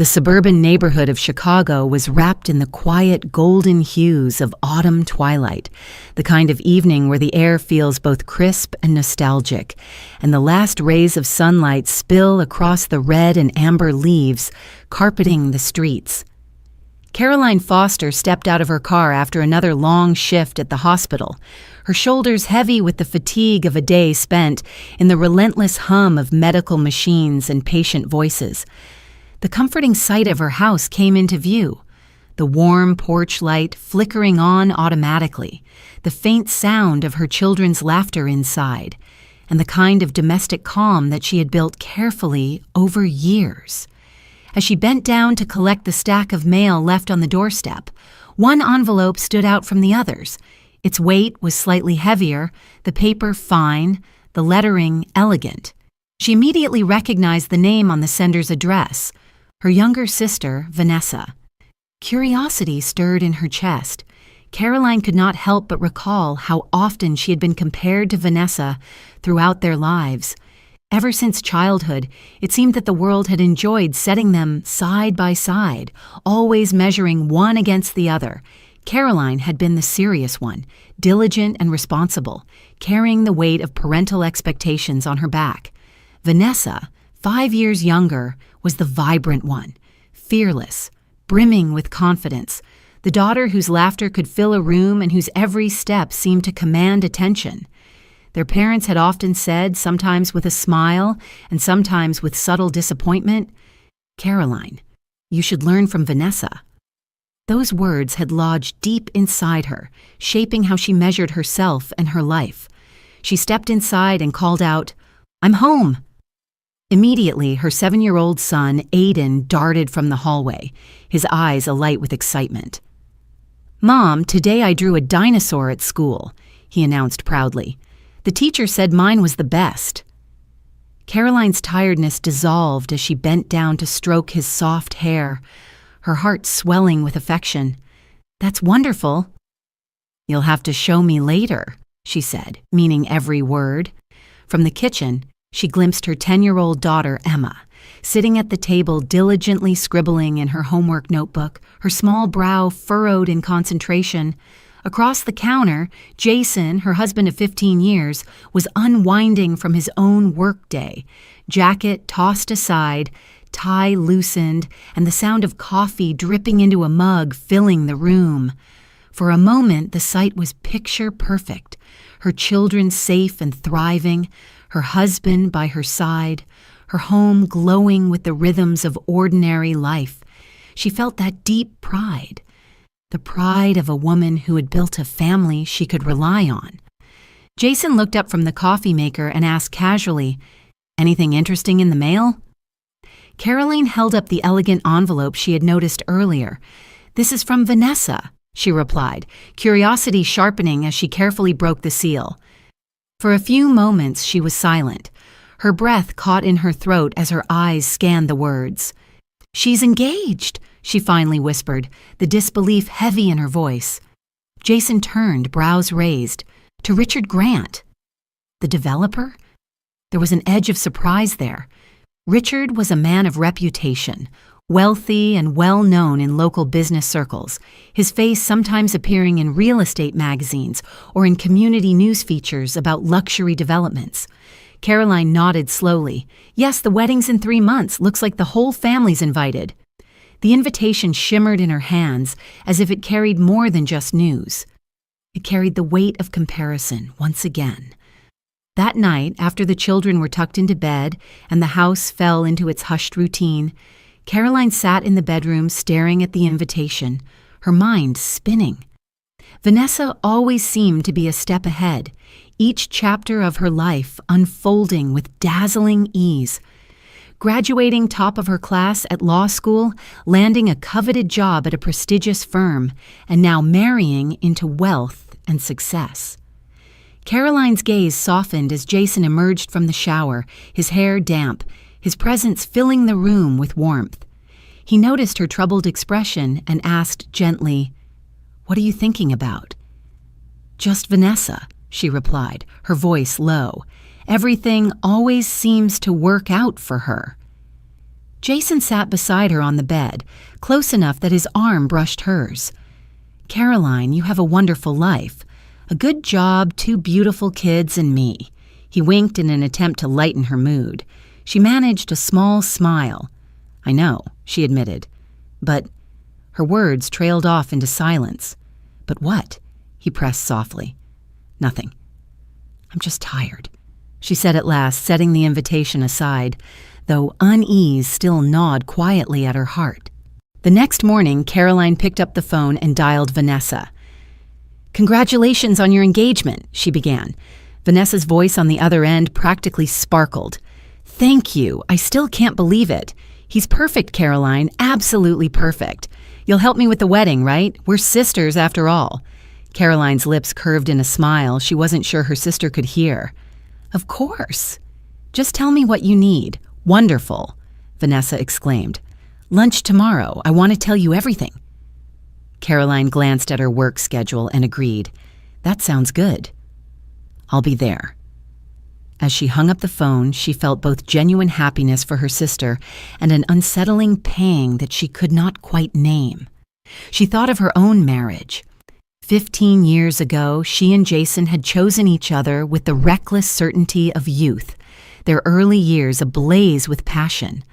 The suburban neighborhood of Chicago was wrapped in the quiet golden hues of autumn twilight, the kind of evening where the air feels both crisp and nostalgic, and the last rays of sunlight spill across the red and amber leaves, carpeting the streets. Caroline Foster stepped out of her car after another long shift at the hospital, her shoulders heavy with the fatigue of a day spent in the relentless hum of medical machines and patient voices. The comforting sight of her house came into view, the warm porch light flickering on automatically, the faint sound of her children's laughter inside, and the kind of domestic calm that she had built carefully over years. As she bent down to collect the stack of mail left on the doorstep, one envelope stood out from the others. Its weight was slightly heavier, the paper fine, the lettering elegant. She immediately recognized the name on the sender's address, her younger sister, Vanessa. Curiosity stirred in her chest. Caroline could not help but recall how often she had been compared to Vanessa throughout their lives. Ever since childhood, it seemed that the world had enjoyed setting them side by side, always measuring one against the other. Caroline had been the serious one, diligent and responsible, carrying the weight of parental expectations on her back. Vanessa, 5 years younger, was the vibrant one, fearless, brimming with confidence, the daughter whose laughter could fill a room and whose every step seemed to command attention. Their parents had often said, sometimes with a smile and sometimes with subtle disappointment, "Caroline, you should learn from Vanessa." Those words had lodged deep inside her, shaping how she measured herself and her life. She stepped inside and called out, "I'm home." Immediately, her 7-year-old son, Aiden, darted from the hallway, his eyes alight with excitement. "Mom, today I drew a dinosaur at school," he announced proudly. "The teacher said mine was the best." Caroline's tiredness dissolved as she bent down to stroke his soft hair, her heart swelling with affection. "That's wonderful." "You'll have to show me later," she said, meaning every word. From the kitchen, she glimpsed her 10-year-old daughter, Emma, sitting at the table diligently scribbling in her homework notebook, her small brow furrowed in concentration. Across the counter, Jason, her husband of 15 years, was unwinding from his own workday, jacket tossed aside, tie loosened, and the sound of coffee dripping into a mug filling the room. For a moment, the sight was picture perfect, her children safe and thriving, her husband by her side, her home glowing with the rhythms of ordinary life. She felt that deep pride, the pride of a woman who had built a family she could rely on. Jason looked up from the coffee maker and asked casually, "Anything interesting in the mail?" Caroline held up the elegant envelope she had noticed earlier. "This is from Vanessa," she replied, curiosity sharpening as she carefully broke the seal. For a few moments she was silent, her breath caught in her throat as her eyes scanned the words. "She's engaged," she finally whispered, the disbelief heavy in her voice. Jason turned, brows raised, to Richard Grant. The developer? There was an edge of surprise there. Richard was a man of reputation, wealthy and well-known in local business circles, his face sometimes appearing in real estate magazines or in community news features about luxury developments. Caroline nodded slowly. "Yes, the wedding's in 3 months. Looks like the whole family's invited." The invitation shimmered in her hands as if it carried more than just news. It carried the weight of comparison once again. That night, after the children were tucked into bed and the house fell into its hushed routine, Caroline sat in the bedroom staring at the invitation, her mind spinning. Vanessa always seemed to be a step ahead, each chapter of her life unfolding with dazzling ease. Graduating top of her class at law school, landing a coveted job at a prestigious firm, and now marrying into wealth and success. Caroline's gaze softened as Jason emerged from the shower, his hair damp, his presence filling the room with warmth. He noticed her troubled expression and asked gently, "What are you thinking about?" "Just Vanessa," she replied, her voice low. "Everything always seems to work out for her." Jason sat beside her on the bed, close enough that his arm brushed hers. "Caroline, you have a wonderful life. A good job, 2 beautiful kids, and me." He winked in an attempt to lighten her mood. She managed a small smile. "I know," she admitted. "But—" Her words trailed off into silence. "But what?" he pressed softly. "Nothing. I'm just tired," she said at last, setting the invitation aside, though unease still gnawed quietly at her heart. The next morning, Caroline picked up the phone and dialed Vanessa. "Congratulations on your engagement," she began. Vanessa's voice on the other end practically sparkled. "Thank you. I still can't believe it. He's perfect, Caroline, absolutely perfect. You'll help me with the wedding, right? We're sisters after all." Caroline's lips curved in a smile she wasn't sure her sister could hear. "Of course. Just tell me what you need." "Wonderful," Vanessa exclaimed. "Lunch tomorrow. I want to tell you everything." Caroline glanced at her work schedule and agreed. "That sounds good. I'll be there." As she hung up the phone, she felt both genuine happiness for her sister and an unsettling pang that she could not quite name. She thought of her own marriage. 15 years ago, she and Jason had chosen each other with the reckless certainty of youth, their early years ablaze with passion.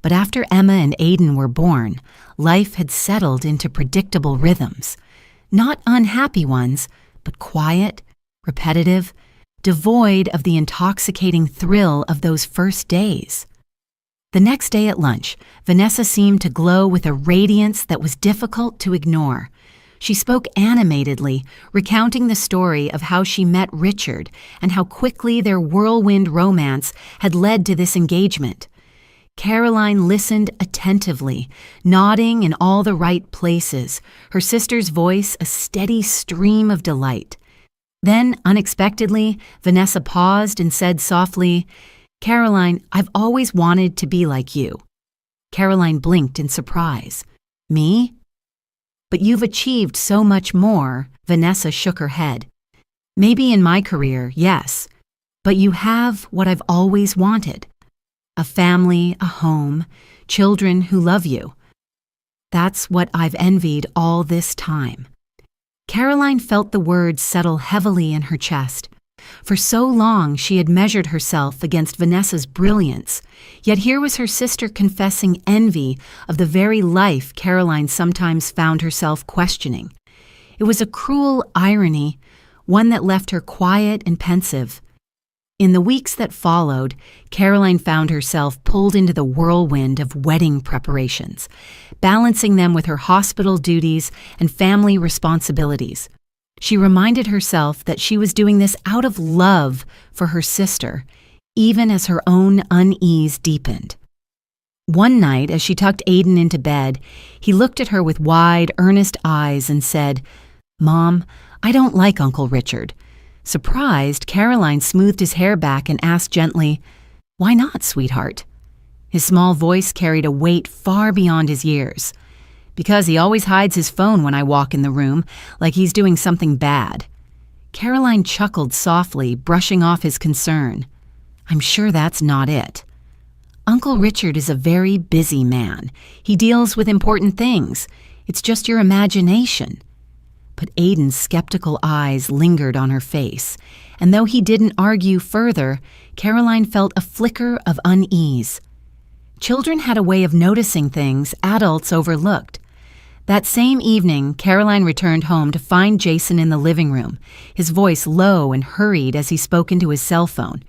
But after Emma and Aiden were born, life had settled into predictable rhythms. Not unhappy ones, but quiet, repetitive, devoid of the intoxicating thrill of those first days. The next day at lunch, Vanessa seemed to glow with a radiance that was difficult to ignore. She spoke animatedly, recounting the story of how she met Richard and how quickly their whirlwind romance had led to this engagement. Caroline listened attentively, nodding in all the right places, her sister's voice a steady stream of delight. Then, unexpectedly, Vanessa paused and said softly, "Caroline, I've always wanted to be like you." Caroline blinked in surprise. "Me?" "But you've achieved so much more," Vanessa shook her head. "Maybe in my career, yes. But you have what I've always wanted. A family, a home, children who love you. That's what I've envied all this time." Caroline felt the words settle heavily in her chest. For so long she had measured herself against Vanessa's brilliance, yet here was her sister confessing envy of the very life Caroline sometimes found herself questioning. It was a cruel irony, one that left her quiet and pensive. In the weeks that followed, Caroline found herself pulled into the whirlwind of wedding preparations, balancing them with her hospital duties and family responsibilities. She reminded herself that she was doing this out of love for her sister, even as her own unease deepened. One night, as she tucked Aiden into bed, he looked at her with wide, earnest eyes and said, "Mom, I don't like Uncle Richard." Surprised, Caroline smoothed his hair back and asked gently, "Why not, sweetheart?" His small voice carried a weight far beyond his years. "Because he always hides his phone when I walk in the room, like he's doing something bad." Caroline chuckled softly, brushing off his concern. "I'm sure that's not it. Uncle Richard is a very busy man. He deals with important things. It's just your imagination." But Aiden's skeptical eyes lingered on her face, and though he didn't argue further, Caroline felt a flicker of unease. Children had a way of noticing things adults overlooked. That same evening, Caroline returned home to find Jason in the living room, his voice low and hurried as he spoke into his cell phone.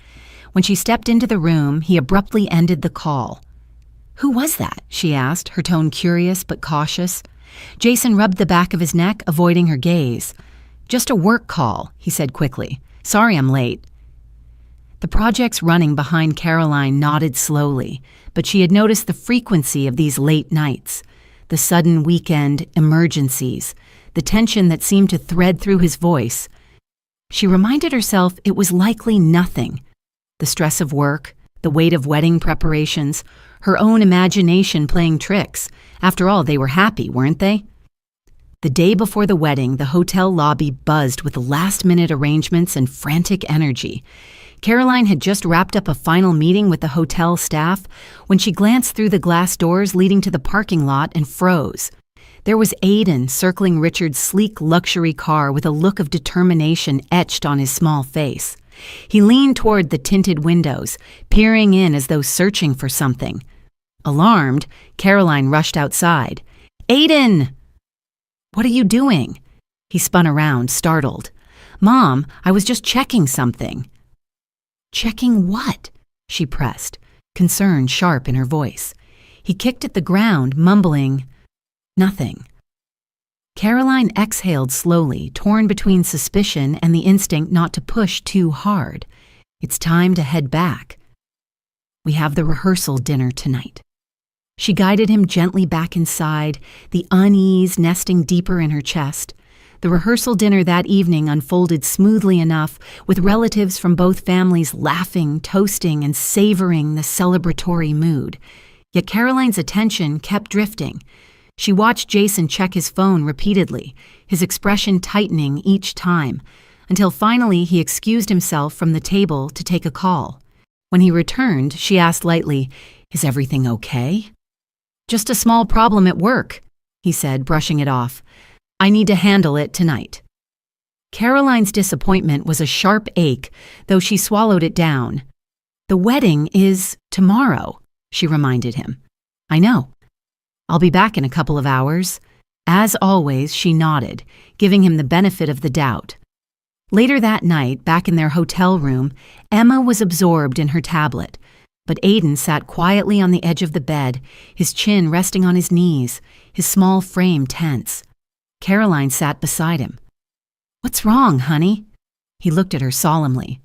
When she stepped into the room, he abruptly ended the call. "Who was that?" she asked, her tone curious but cautious. Jason rubbed the back of his neck, avoiding her gaze. "Just a work call," he said quickly. "Sorry I'm late." The projects running behind Caroline nodded slowly, but she had noticed the frequency of these late nights, the sudden weekend emergencies, the tension that seemed to thread through his voice. She reminded herself it was likely nothing. The stress of work, the weight of wedding preparations, her own imagination playing tricks. After all, they were happy, weren't they? The day before the wedding, the hotel lobby buzzed with last-minute arrangements and frantic energy. Caroline had just wrapped up a final meeting with the hotel staff when she glanced through the glass doors leading to the parking lot and froze. There was Aidan circling Richard's sleek luxury car with a look of determination etched on his small face. He leaned toward the tinted windows, peering in as though searching for something. Alarmed, Caroline rushed outside. "Aidan!" "What are you doing?" He spun around, startled. "Mom, I was just checking something." "Checking what?" she pressed, concern sharp in her voice. He kicked at the ground, mumbling, "Nothing." Caroline exhaled slowly, torn between suspicion and the instinct not to push too hard. It's time to head back. "We have the rehearsal dinner tonight." She guided him gently back inside, the unease nesting deeper in her chest. The rehearsal dinner that evening unfolded smoothly enough, with relatives from both families laughing, toasting, and savoring the celebratory mood. Yet Caroline's attention kept drifting. She watched Jason check his phone repeatedly, his expression tightening each time, until finally he excused himself from the table to take a call. When he returned, she asked lightly, "Is everything okay?" "Just a small problem at work," he said, brushing it off. "I need to handle it tonight." Caroline's disappointment was a sharp ache, though she swallowed it down. "The wedding is tomorrow," she reminded him. "I know. I'll be back in a couple of hours." As always, she nodded, giving him the benefit of the doubt. Later that night, back in their hotel room, Emma was absorbed in her tablet, but Aidan sat quietly on the edge of the bed, his chin resting on his knees, his small frame tense. Caroline sat beside him. "What's wrong, honey?" He looked at her solemnly.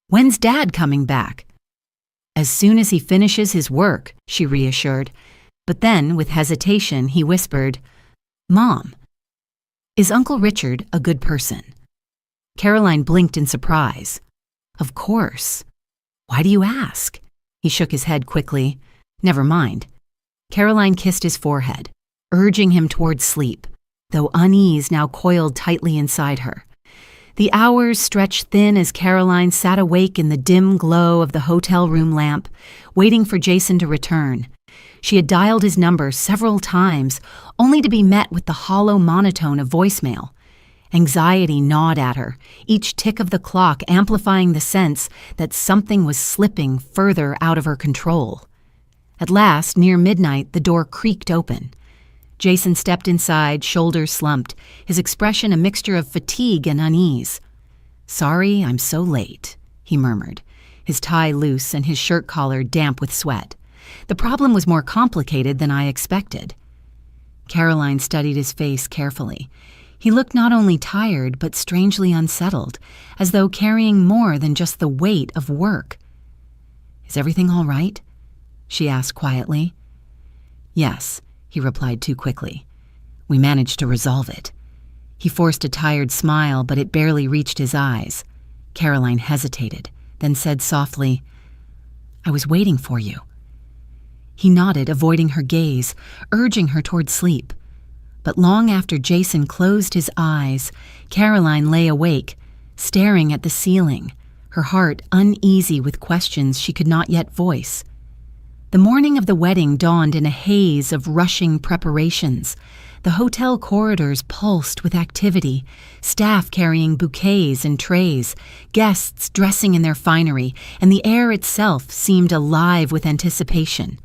"When's Dad coming back?" "As soon as he finishes his work," she reassured. But then, with hesitation, he whispered, "Mom, is Uncle Richard a good person?" Caroline blinked in surprise. "Of course. Why do you ask?" He shook his head quickly. "Never mind." Caroline kissed his forehead, urging him toward sleep, though unease now coiled tightly inside her. The hours stretched thin as Caroline sat awake in the dim glow of the hotel room lamp, waiting for Jason to return. She had dialed his number several times, only to be met with the hollow monotone of voicemail. Anxiety gnawed at her, each tick of the clock amplifying the sense that something was slipping further out of her control. At last, near midnight, the door creaked open. Jason stepped inside, shoulders slumped, his expression a mixture of fatigue and unease. "Sorry, I'm so late," he murmured, his tie loose and his shirt collar damp with sweat. "The problem was more complicated than I expected." Caroline studied his face carefully. He looked not only tired, but strangely unsettled, as though carrying more than just the weight of work. "Is everything all right?" she asked quietly. "Yes," he replied too quickly. "We managed to resolve it." He forced a tired smile, but it barely reached his eyes. Caroline hesitated, then said softly, "I was waiting for you." He nodded, avoiding her gaze, urging her toward sleep. But long after Jason closed his eyes, Caroline lay awake, staring at the ceiling, her heart uneasy with questions she could not yet voice. The morning of the wedding dawned in a haze of rushing preparations. The hotel corridors pulsed with activity, staff carrying bouquets and trays, guests dressing in their finery, and the air itself seemed alive with anticipation.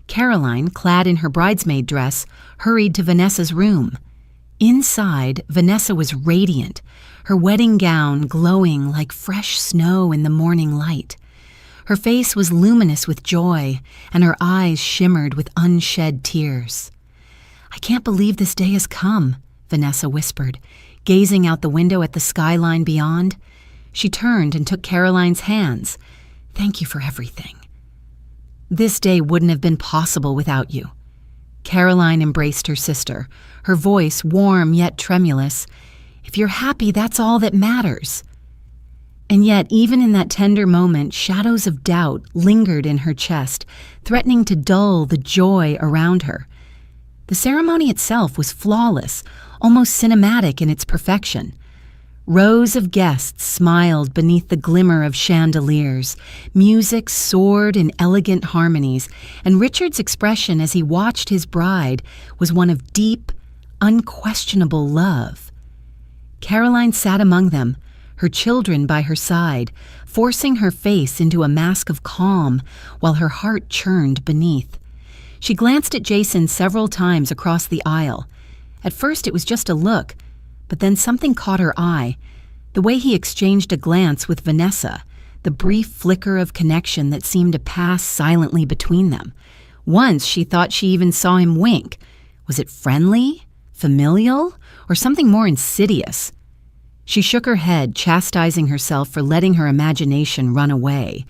Caroline, clad in her bridesmaid dress, hurried to Vanessa's room. Inside, Vanessa was radiant, her wedding gown glowing like fresh snow in the morning light. Her face was luminous with joy, and her eyes shimmered with unshed tears. "I can't believe this day has come," Vanessa whispered, gazing out the window at the skyline beyond. She turned and took Caroline's hands. "Thank you for everything." "This day wouldn't have been possible without you." Caroline embraced her sister, her voice warm yet tremulous. "If you're happy, that's all that matters." And yet, even in that tender moment, shadows of doubt lingered in her chest, threatening to dull the joy around her. The ceremony itself was flawless, almost cinematic in its perfection. Rows of guests smiled beneath the glimmer of chandeliers. Music soared in elegant harmonies, and Richard's expression as he watched his bride was one of deep, unquestionable love. Caroline sat among them, her children by her side, forcing her face into a mask of calm while her heart churned beneath. She glanced at Jason several times across the aisle. At first it was just a look, but then something caught her eye, the way he exchanged a glance with Vanessa, the brief flicker of connection that seemed to pass silently between them. Once she thought she even saw him wink. Was it friendly, familial, or something more insidious? She shook her head, chastising herself for letting her imagination run away.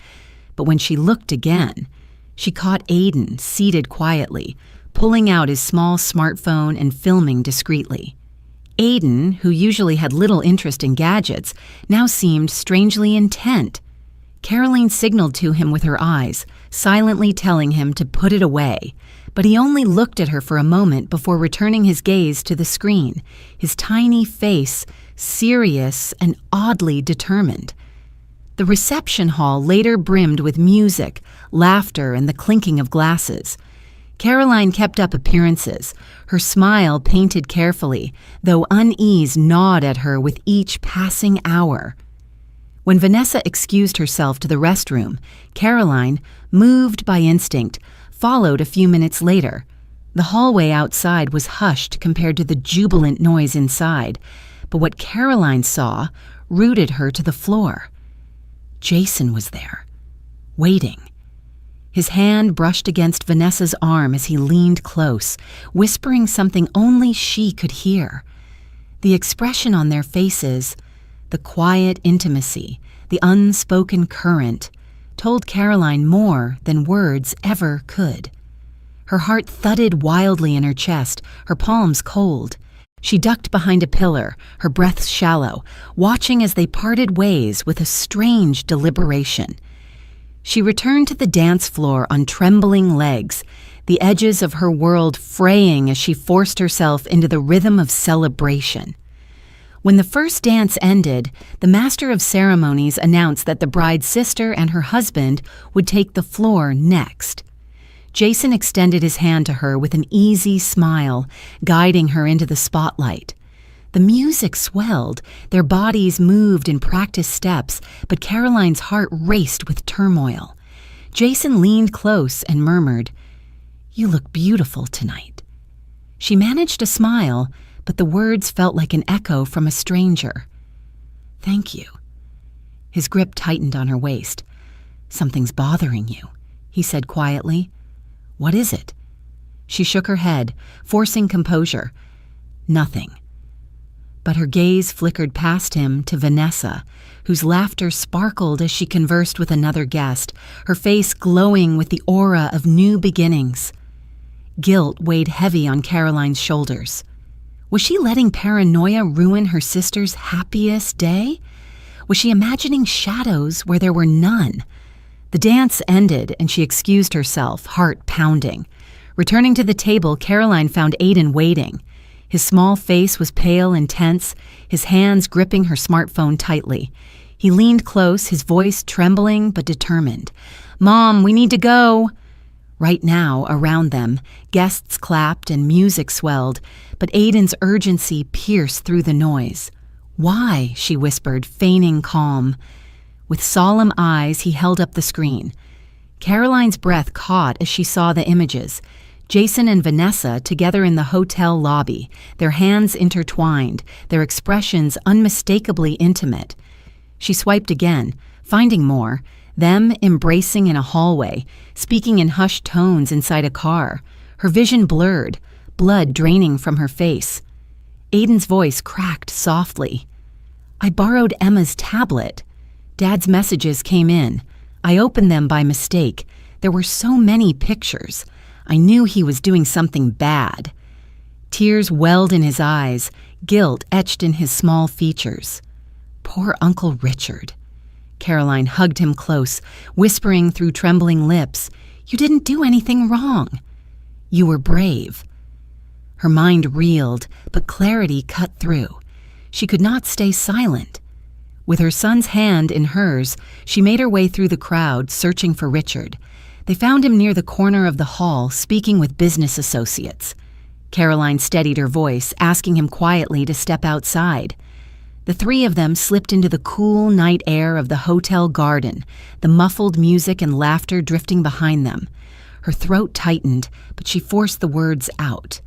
But when she looked again, she caught Aiden seated quietly, pulling out his small smartphone and filming discreetly. Aiden, who usually had little interest in gadgets, now seemed strangely intent. Caroline signaled to him with her eyes, silently telling him to put it away, but he only looked at her for a moment before returning his gaze to the screen, his tiny face serious and oddly determined. The reception hall later brimmed with music, laughter, and the clinking of glasses. Caroline kept up appearances, her smile painted carefully, though unease gnawed at her with each passing hour. When Vanessa excused herself to the restroom, Caroline, moved by instinct, followed a few minutes later. The hallway outside was hushed compared to the jubilant noise inside, but what Caroline saw rooted her to the floor. Jason was there, waiting. His hand brushed against Vanessa's arm as he leaned close, whispering something only she could hear. The expression on their faces, the quiet intimacy, the unspoken current, told Caroline more than words ever could. Her heart thudded wildly in her chest, her palms cold. She ducked behind a pillar, her breath shallow, watching as they parted ways with a strange deliberation. She returned to the dance floor on trembling legs, the edges of her world fraying as she forced herself into the rhythm of celebration. When the first dance ended, the master of ceremonies announced that the bride's sister and her husband would take the floor next. Jason extended his hand to her with an easy smile, guiding her into the spotlight. The music swelled, their bodies moved in practiced steps, but Caroline's heart raced with turmoil. Jason leaned close and murmured, "You look beautiful tonight." She managed a smile, but the words felt like an echo from a stranger. "Thank you." His grip tightened on her waist. "Something's bothering you," he said quietly. "What is it?" She shook her head, forcing composure. "Nothing." But her gaze flickered past him to Vanessa, whose laughter sparkled as she conversed with another guest, her face glowing with the aura of new beginnings. Guilt weighed heavy on Caroline's shoulders. Was she letting paranoia ruin her sister's happiest day? Was she imagining shadows where there were none? The dance ended, and she excused herself, heart pounding. Returning to the table, Caroline found Aiden waiting. His small face was pale and tense, his hands gripping her smartphone tightly. He leaned close, his voice trembling but determined. "Mom, we need to go." Right now, around them, guests clapped and music swelled, but Aiden's urgency pierced through the noise. "Why?" she whispered, feigning calm. With solemn eyes, he held up the screen. Caroline's breath caught as she saw the images. Jason and Vanessa together in the hotel lobby, their hands intertwined, their expressions unmistakably intimate. She swiped again, finding more, them embracing in a hallway, speaking in hushed tones inside a car, her vision blurred, blood draining from her face. Aiden's voice cracked softly. "I borrowed Emma's tablet. Dad's messages came in. I opened them by mistake. There were so many pictures. I knew he was doing something bad." Tears welled in his eyes, guilt etched in his small features. Poor Uncle Richard. Caroline hugged him close, whispering through trembling lips, "You didn't do anything wrong. You were brave." Her mind reeled, but clarity cut through. She could not stay silent. With her son's hand in hers, she made her way through the crowd, searching for Richard. They found him near the corner of the hall, speaking with business associates. Caroline steadied her voice, asking him quietly to step outside. The three of them slipped into the cool night air of the hotel garden, the muffled music and laughter drifting behind them. Her throat tightened, but she forced the words out.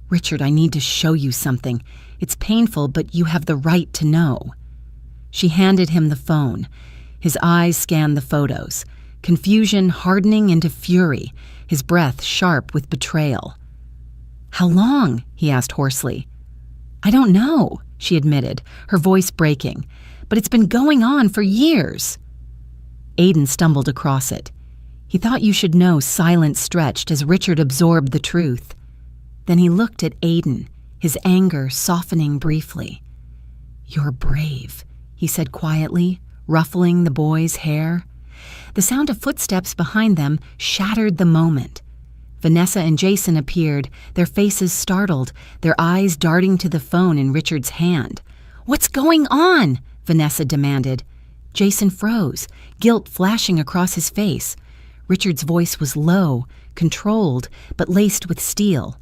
"Richard, I need to show you something. It's painful, but you have the right to know." She handed him the phone. His eyes scanned the photos, confusion hardening into fury, his breath sharp with betrayal. "How long?" he asked hoarsely. "I don't know," she admitted, her voice breaking, "but it's been going on for years." Aiden stumbled across it. He thought you should know silence stretched as Richard absorbed the truth. Then he looked at Aiden, his anger softening briefly. "You're brave," he said quietly, ruffling the boy's hair. The sound of footsteps behind them shattered the moment. Vanessa and Jason appeared, their faces startled, their eyes darting to the phone in Richard's hand. "What's going on?" Vanessa demanded. Jason froze, guilt flashing across his face. Richard's voice was low, controlled, but laced with steel.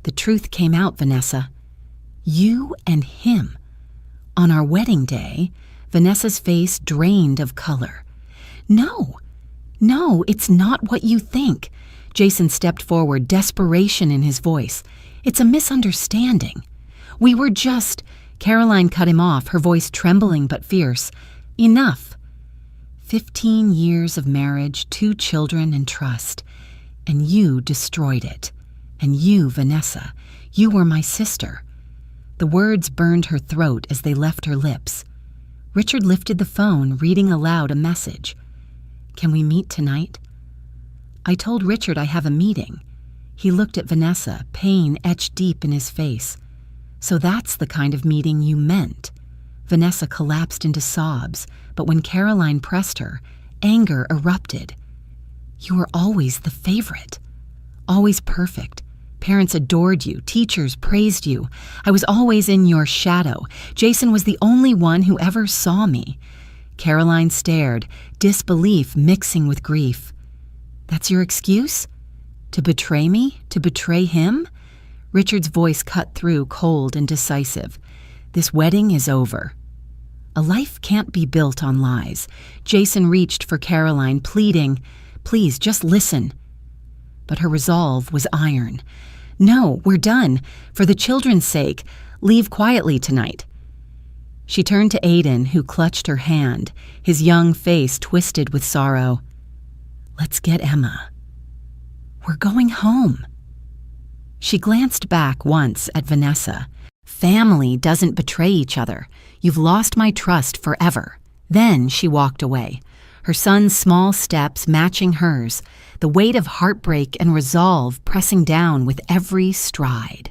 "The truth came out, Vanessa. You and him." On our wedding day, Vanessa's face drained of color. No, it's not what you think." Jason stepped forward, desperation in his voice. "It's a misunderstanding. We were just—" Caroline cut him off, her voice trembling but fierce. "Enough. 15 years of marriage, 2 children and trust. And you destroyed it. And you, Vanessa, you were my sister." The words burned her throat as they left her lips. Richard lifted the phone, reading aloud a message. "Can we meet tonight?" "I told Richard I have a meeting." He looked at Vanessa, pain etched deep in his face. "So that's the kind of meeting you meant." Vanessa collapsed into sobs, but when Caroline pressed her, anger erupted. "You were always the favorite. Always perfect. Parents adored you, teachers praised you. I was always in your shadow. Jason was the only one who ever saw me." Caroline stared, disbelief mixing with grief. "That's your excuse? To betray me? To betray him?" Richard's voice cut through, cold and decisive. "This wedding is over." A life can't be built on lies. Jason reached for Caroline, pleading, "Please, just listen." But her resolve was iron. "No, we're done. For the children's sake, leave quietly tonight." She turned to Aiden, who clutched her hand, his young face twisted with sorrow. "Let's get Emma. We're going home." She glanced back once at Vanessa. "Family doesn't betray each other. You've lost my trust forever." Then she walked away, her son's small steps matching hers, the weight of heartbreak and resolve pressing down with every stride.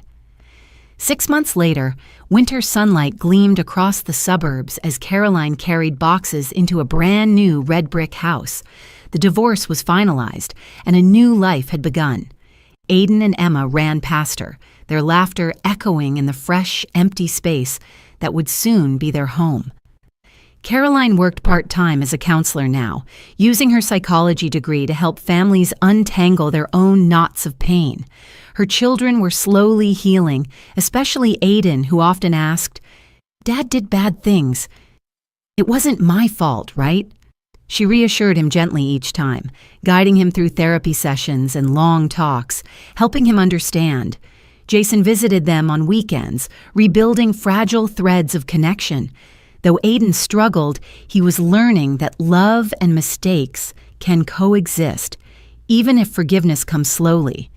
6 months later, winter sunlight gleamed across the suburbs as Caroline carried boxes into a brand new red brick house. The divorce was finalized, and a new life had begun. Aiden and Emma ran past her, their laughter echoing in the fresh, empty space that would soon be their home. Caroline worked part-time as a counselor now, using her psychology degree to help families untangle their own knots of pain. Her children were slowly healing, especially Aiden, who often asked, "Dad did bad things. It wasn't my fault, right?" She reassured him gently each time, guiding him through therapy sessions and long talks, helping him understand. Jason visited them on weekends, rebuilding fragile threads of connection. Though Aiden struggled, he was learning that love and mistakes can coexist, even if forgiveness comes slowly.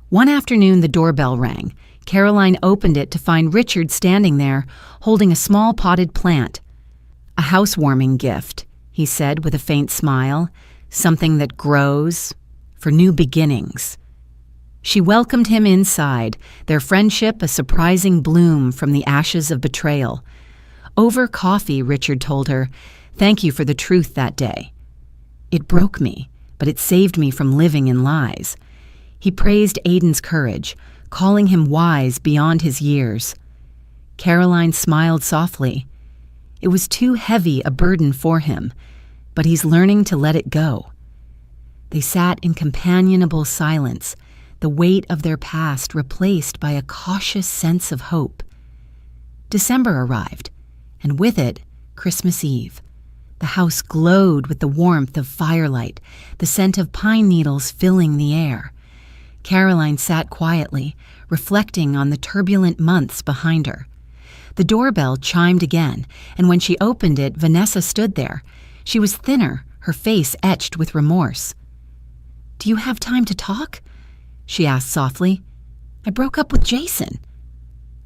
One afternoon, the doorbell rang. Caroline opened it to find Richard standing there, holding a small potted plant. "A housewarming gift," he said with a faint smile, "something that grows for new beginnings." She welcomed him inside, their friendship a surprising bloom from the ashes of betrayal. Over coffee, Richard told her, "Thank you for the truth that day. It broke me, but it saved me from living in lies." He praised Aiden's courage, calling him wise beyond his years. Caroline smiled softly. It was too heavy a burden for him, but he's learning to let it go. They sat in companionable silence, the weight of their past replaced by a cautious sense of hope. December arrived, and with it, Christmas Eve. The house glowed with the warmth of firelight, the scent of pine needles filling the air. Caroline sat quietly, reflecting on the turbulent months behind her. The doorbell chimed again, and when she opened it, Vanessa stood there. She was thinner, her face etched with remorse. "Do you have time to talk?" she asked softly. "I broke up with Jason.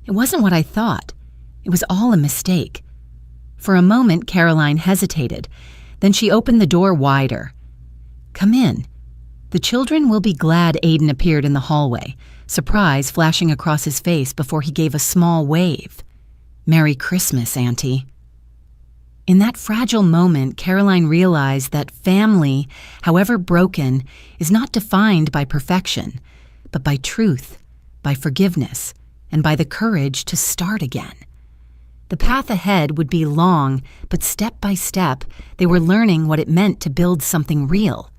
It wasn't what I thought. It was all a mistake." For a moment, Caroline hesitated. Then she opened the door wider. "Come in." The children will be glad Aiden appeared in the hallway, surprise flashing across his face before he gave a small wave. "Merry Christmas, Auntie." In that fragile moment, Caroline realized that family, however broken, is not defined by perfection, but by truth, by forgiveness, and by the courage to start again. The path ahead would be long, but step by step, they were learning what it meant to build something real.